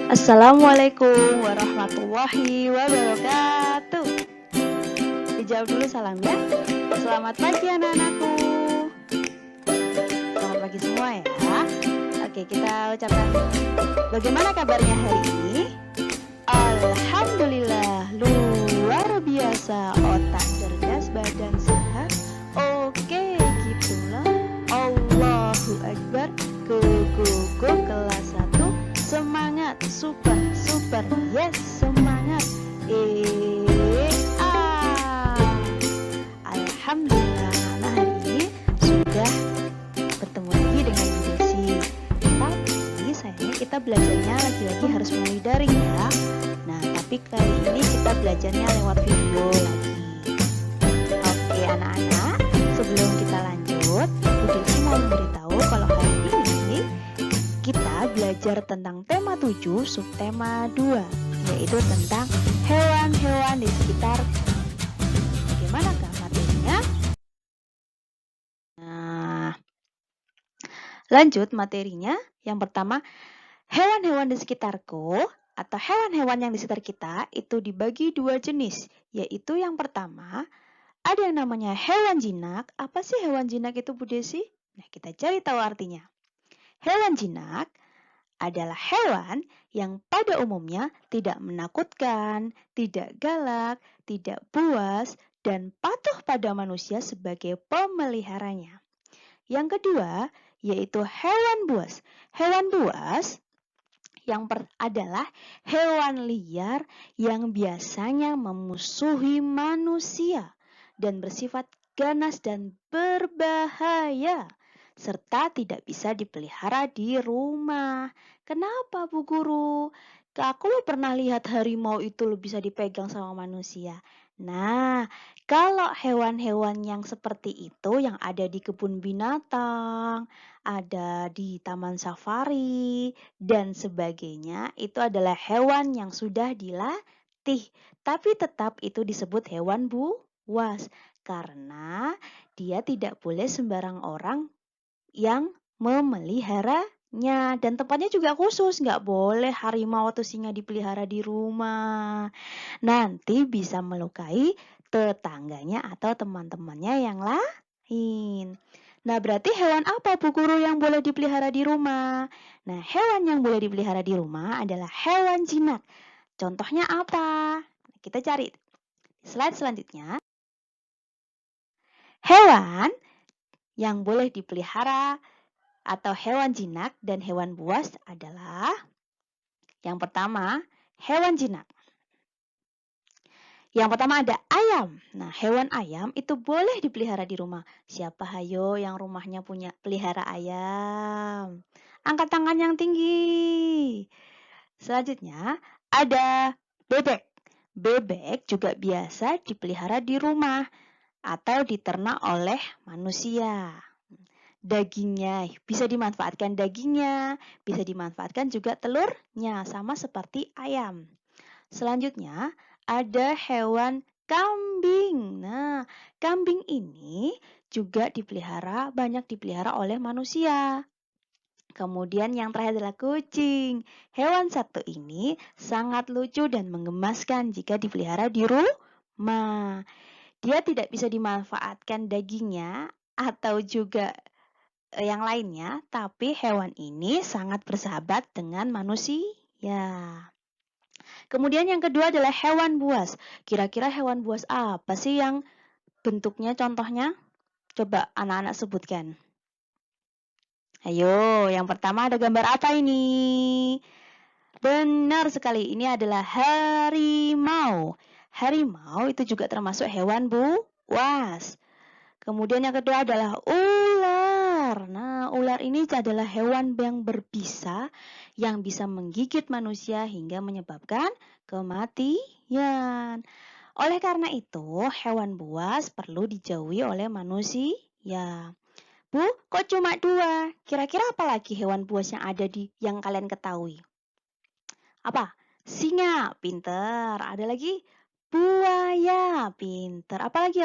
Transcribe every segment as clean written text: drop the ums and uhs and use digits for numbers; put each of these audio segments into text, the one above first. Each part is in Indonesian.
Assalamualaikum warahmatullahi wabarakatuh. Dijawab dulu salamnya. Selamat pagi anak-anakku. Selamat pagi semua ya. Oke, kita ucapkan bagaimana kabarnya hari ini? Alhamdulillah, luar biasa. Otak cerdas, badan sehat. Oke, gitulah. Allahu Akbar. Go kelas 1. Semangat, super, yes, semangat. Alhamdulillah, nah hari ini sudah bertemu lagi dengan Bu Desi. Tapi sayangnya kita belajarnya lagi-lagi harus melalui daring ya. Nah, tapi kali ini kita belajarnya lewat video lagi. Oke anak-anak, sebelum kita lanjut, Bu Desi mau memberitahu kalau hari ini kita belajar tentang tema 7, subtema 2, yaitu tentang hewan-hewan di sekitar. Bagaimanakah materinya? Nah, lanjut materinya. Yang pertama, hewan-hewan di sekitarku atau hewan-hewan yang di sekitar kita itu dibagi dua jenis, yaitu yang pertama, ada yang namanya hewan jinak. Apa sih hewan jinak itu, Bu Desi? Nah, kita cari tahu artinya. Hewan jinak adalah hewan yang pada umumnya tidak menakutkan, tidak galak, tidak buas, dan patuh pada manusia sebagai pemeliharanya. Yang kedua, yaitu hewan buas. Hewan buas adalah hewan liar yang biasanya memusuhi manusia dan bersifat ganas dan berbahaya, serta tidak bisa dipelihara di rumah. Kenapa, Bu Guru? Aku pernah lihat harimau itu bisa dipegang sama manusia. Nah, kalau hewan-hewan yang seperti itu yang ada di kebun binatang, ada di taman safari, dan sebagainya, itu adalah hewan yang sudah dilatih. Tapi tetap itu disebut hewan buas, karena dia tidak boleh sembarang orang yang memeliharanya. Dan tempatnya juga khusus, nggak boleh harimau atau singa dipelihara di rumah. Nanti bisa melukai tetangganya atau teman-temannya yang lain. Nah, berarti hewan apa, Bu Guru, yang boleh dipelihara di rumah? Nah, hewan yang boleh dipelihara di rumah adalah hewan jinak. Contohnya apa? Kita cari slide selanjutnya. Hewan yang boleh dipelihara atau hewan jinak dan hewan buas adalah yang pertama, hewan jinak. Yang pertama ada ayam. Nah, hewan ayam itu boleh dipelihara di rumah. Siapa hayo yang rumahnya punya pelihara ayam? Angkat tangan yang tinggi. Selanjutnya ada bebek. Bebek juga biasa dipelihara di rumah atau diternak oleh manusia. Dagingnya bisa dimanfaatkan bisa dimanfaatkan juga telurnya, sama seperti ayam. Selanjutnya ada hewan kambing. Nah, kambing ini juga banyak dipelihara oleh manusia. Kemudian yang terakhir adalah kucing. Hewan satu ini sangat lucu dan menggemaskan jika dipelihara di rumah. Dia tidak bisa dimanfaatkan dagingnya atau juga yang lainnya, tapi hewan ini sangat bersahabat dengan manusia. Kemudian yang kedua adalah hewan buas. Kira-kira hewan buas apa sih yang bentuknya contohnya? Coba anak-anak sebutkan. Ayo, yang pertama ada gambar apa ini? Benar sekali, ini adalah harimau. Harimau itu juga termasuk hewan buas. Kemudian yang kedua adalah ular. Nah, ular ini adalah hewan yang berbisa yang bisa menggigit manusia hingga menyebabkan kematian. Oleh karena itu, hewan buas perlu dijauhi oleh manusia. Bu, kok cuma 2? Kira-kira apa lagi hewan buas yang ada yang kalian ketahui? Apa? Singa, pinter. Ada lagi? Buaya, pinter. Apalagi?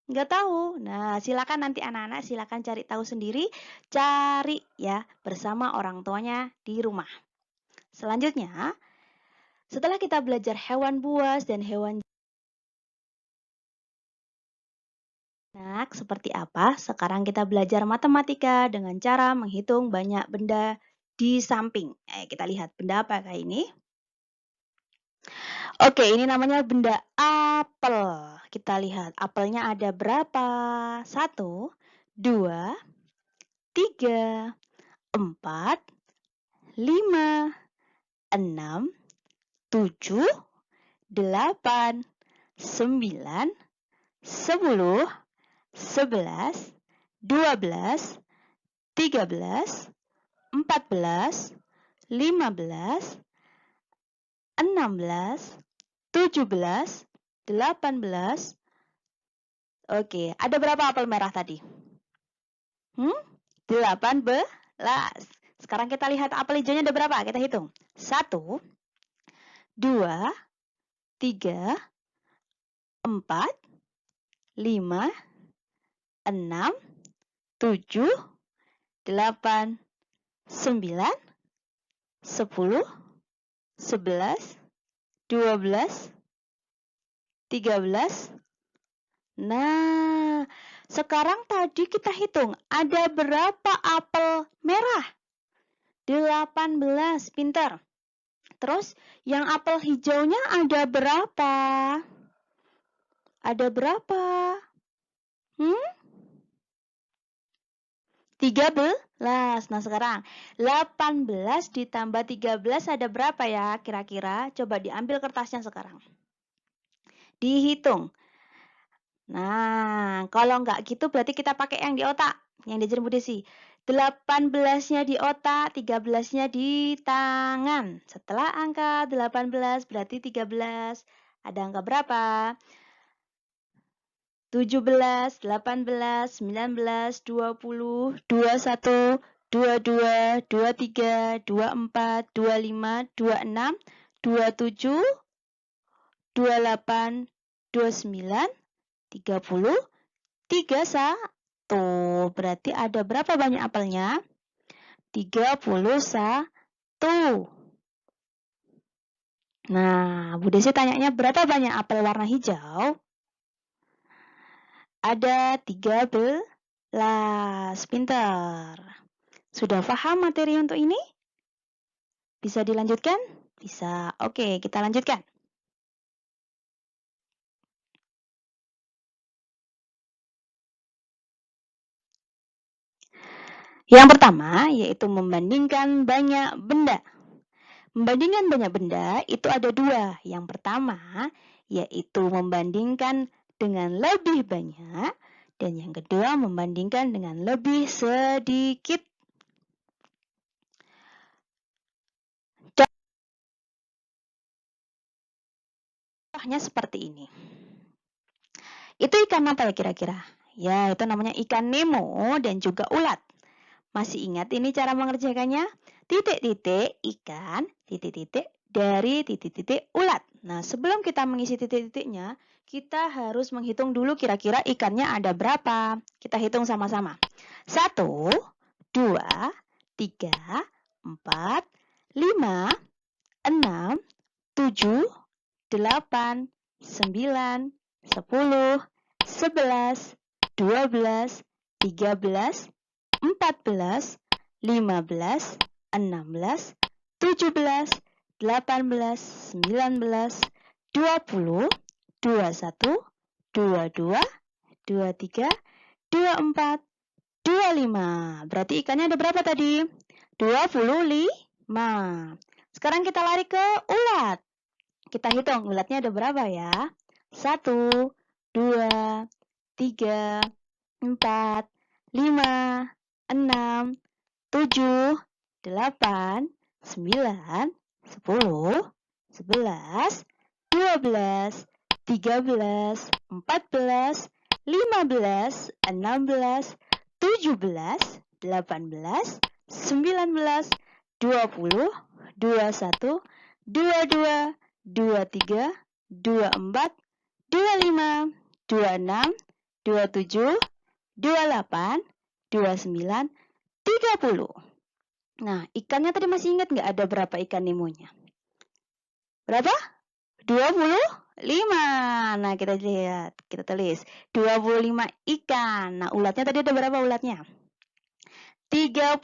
Nggak tahu. Nah, silakan nanti anak-anak silakan cari tahu sendiri, cari ya bersama orang tuanya di rumah. Selanjutnya, setelah kita belajar hewan buas dan hewan jinak seperti apa, sekarang kita belajar matematika dengan cara menghitung banyak benda di samping. Kita lihat benda apa kayak ini. Oke, ini namanya benda apel. Kita lihat apelnya ada berapa? 1, 2, 3, 4, 5, 6, 7, 8, 9, 10, 11, 12, 13, 14, 15, 16, 17, 18. Oke, ada berapa apel merah tadi? 18. Sekarang kita lihat apel hijaunya ada berapa? Kita hitung. 1, 2, 3, 4, 5, 6, 7, 8, 9, 10, 11, 12, 13. Nah, sekarang tadi kita hitung ada berapa apel merah? 18, pintar. Terus yang apel hijaunya ada berapa? Ada berapa? 13. Nah, sekarang 18 ditambah 13 ada berapa ya kira-kira? Coba diambil kertasnya sekarang. Dihitung. Nah, kalau nggak gitu berarti kita pakai yang di otak, yang diajarin Bu Desi. 18-nya di otak, 13-nya di tangan. Setelah angka 18 berarti 13. Ada angka berapa? 17, 18, 19, 20, 21, 22, 23, 24, 25, 26, 27, 28, 29, 30, 31. Berarti ada berapa banyak apelnya? 31. Nah, Bu Desi tanyanya berapa banyak apel warna hijau? Ada 13. Pintar. Sudah paham materi untuk ini? Bisa dilanjutkan? Bisa. Oke, kita lanjutkan. Yang pertama, yaitu membandingkan banyak benda. Membandingkan banyak benda itu ada dua. Yang pertama, yaitu membandingkan dengan lebih banyak. Dan yang kedua, membandingkan dengan lebih sedikit. Contohnya seperti ini. Itu ikan apa ya kira-kira? Ya, itu namanya ikan Nemo dan juga ulat. Masih ingat ini cara mengerjakannya? Titik-titik ikan, titik-titik dari titik-titik ulat. Nah, sebelum kita mengisi titik-titiknya, kita harus menghitung dulu kira-kira ikannya ada berapa. Kita hitung sama-sama. 1, 2, 3, 4, 5, 6, 7, 8, 9, 10, 11, 12, 13, 14, 15, 16, 17, 18, 19, 20, 21, 22, 23, 24, 25. Berarti ikannya ada berapa tadi? 25. Sekarang kita lari ke ulat. Kita hitung ulatnya ada berapa ya? 1, 2, 3, 4, 5, 6, 7, 8, 9, 10, 11, 12, 13, 14, 15, 16, 17, 18, 19, 20, 21, 22, 23, 24, 25, 26, 27, 28, 29, 30. Nah, ikannya tadi masih ingat nggak ada berapa ikan nemonya? Berapa? 25. Nah, kita lihat, kita tulis 25 ikan. Nah, ulatnya tadi ada berapa ulatnya? 30,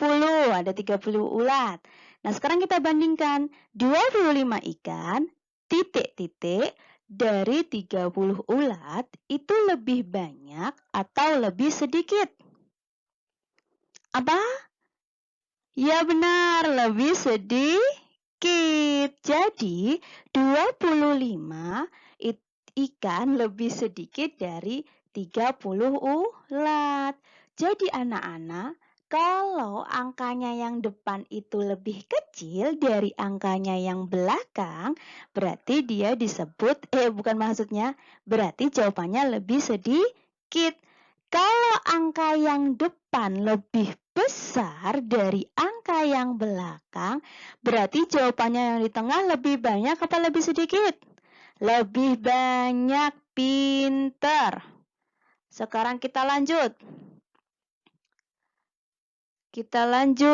ada 30 ulat. Nah, sekarang kita bandingkan 25 ikan, titik-titik, dari 30 ulat, itu lebih banyak atau lebih sedikit? Apa? Ya benar, lebih sedikit. Jadi, 25 ikan lebih sedikit dari 30 ulat. Jadi anak-anak, kalau angkanya yang depan itu lebih kecil dari angkanya yang belakang, berarti dia disebut, bukan maksudnya, berarti jawabannya lebih sedikit. Kalau angka yang depan lebih besar dari angka yang belakang, berarti jawabannya yang di tengah lebih banyak apa lebih sedikit? Lebih banyak. Pinter. Sekarang kita lanjut. Kita lanjutkan.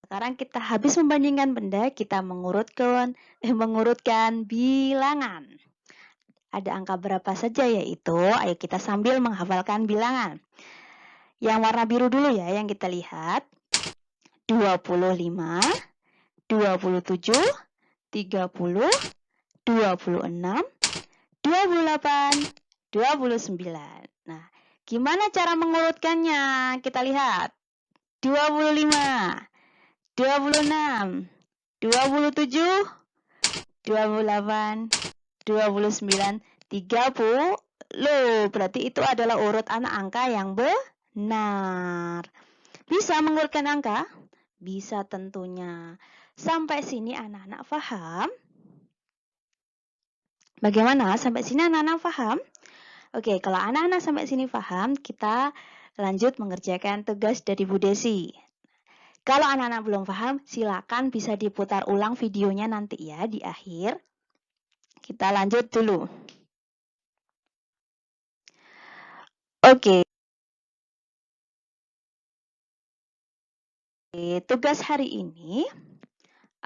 Sekarang kita habis membandingkan benda, kita mengurutkan bilangan. Ada angka berapa saja yaitu, ayo kita sambil menghafalkan bilangan. Yang warna biru dulu ya, yang kita lihat. 25, 27, 30, 26, 28, 29. Nah, gimana cara mengurutkannya? Kita lihat. 25, 26, 27, 28, 29, 30. Berarti itu adalah urut anak angka yang benar. Bisa mengurutkan angka? Bisa tentunya. Sampai sini anak-anak paham? Bagaimana? Sampai sini anak-anak paham? Oke, kalau anak-anak sampai sini paham, kita lanjut mengerjakan tugas dari Bu Desi. Kalau anak-anak belum paham, silakan bisa diputar ulang videonya nanti ya di akhir. Kita lanjut dulu. Oke. Tugas hari ini,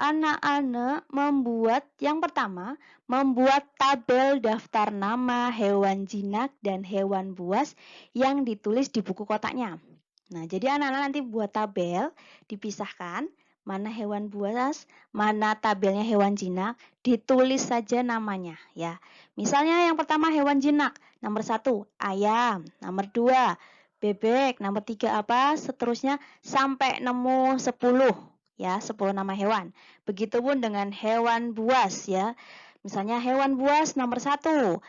anak-anak membuat, yang pertama, membuat tabel daftar nama hewan jinak dan hewan buas yang ditulis di buku kotaknya. Nah, jadi anak-anak nanti buat tabel, dipisahkan, mana hewan buas, mana tabelnya hewan jinak, ditulis saja namanya ya. Misalnya yang pertama hewan jinak, nomor 1 ayam, nomor 2 bebek, nomor 3 apa, seterusnya sampai nemu 10 ya, 10 nama hewan. Begitupun dengan hewan buas ya. Misalnya hewan buas nomor 1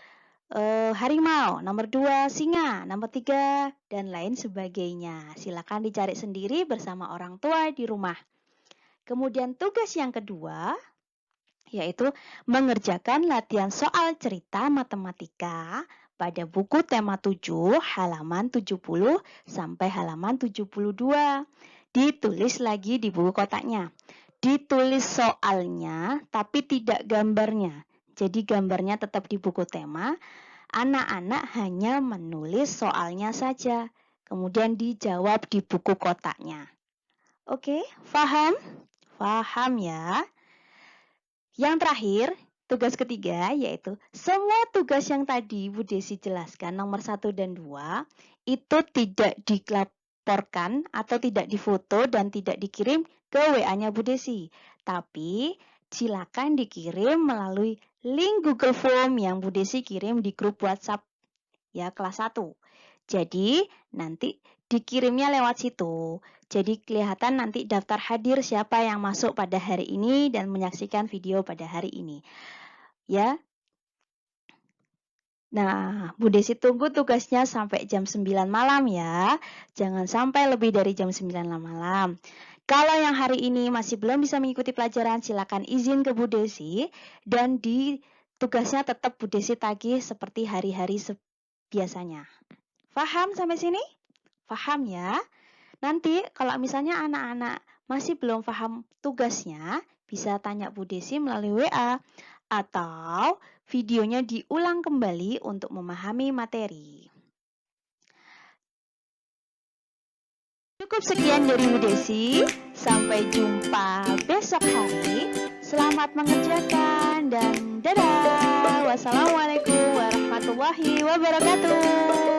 harimau, nomor 2 singa, nomor 3 dan lain sebagainya. Silakan dicari sendiri bersama orang tua di rumah. Kemudian tugas yang kedua yaitu mengerjakan latihan soal cerita matematika pada buku tema 7 halaman 70 sampai halaman 72. Ditulis lagi di buku kotaknya. Ditulis soalnya tapi tidak gambarnya. Jadi gambarnya tetap di buku tema. Anak-anak hanya menulis soalnya saja. Kemudian dijawab di buku kotaknya. Oke, paham? Paham ya? Yang terakhir, tugas ketiga yaitu semua tugas yang tadi Bu Desi jelaskan nomor 1 dan 2 itu tidak dilaporkan atau tidak difoto dan tidak dikirim ke WA-nya Bu Desi. Tapi silakan dikirim melalui link Google Form yang Bu Desi kirim di grup WhatsApp ya kelas 1. Jadi nanti dikirimnya lewat situ. Jadi kelihatan nanti daftar hadir siapa yang masuk pada hari ini dan menyaksikan video pada hari ini. Ya. Nah, Bu Desi tunggu tugasnya sampai jam 9 malam ya. Jangan sampai lebih dari jam 9 malam. Kalau yang hari ini masih belum bisa mengikuti pelajaran, silakan izin ke Bu Desi dan di tugasnya tetap Bu Desi tagih seperti hari-hari biasanya. Paham sampai sini? Paham ya? Nanti kalau misalnya anak-anak masih belum paham tugasnya, bisa tanya Bu Desi melalui WA atau videonya diulang kembali untuk memahami materi. Cukup sekian dari Bu Desi. Sampai jumpa besok hari. Selamat mengerjakan dan dadah. Wassalamualaikum warahmatullahi wabarakatuh.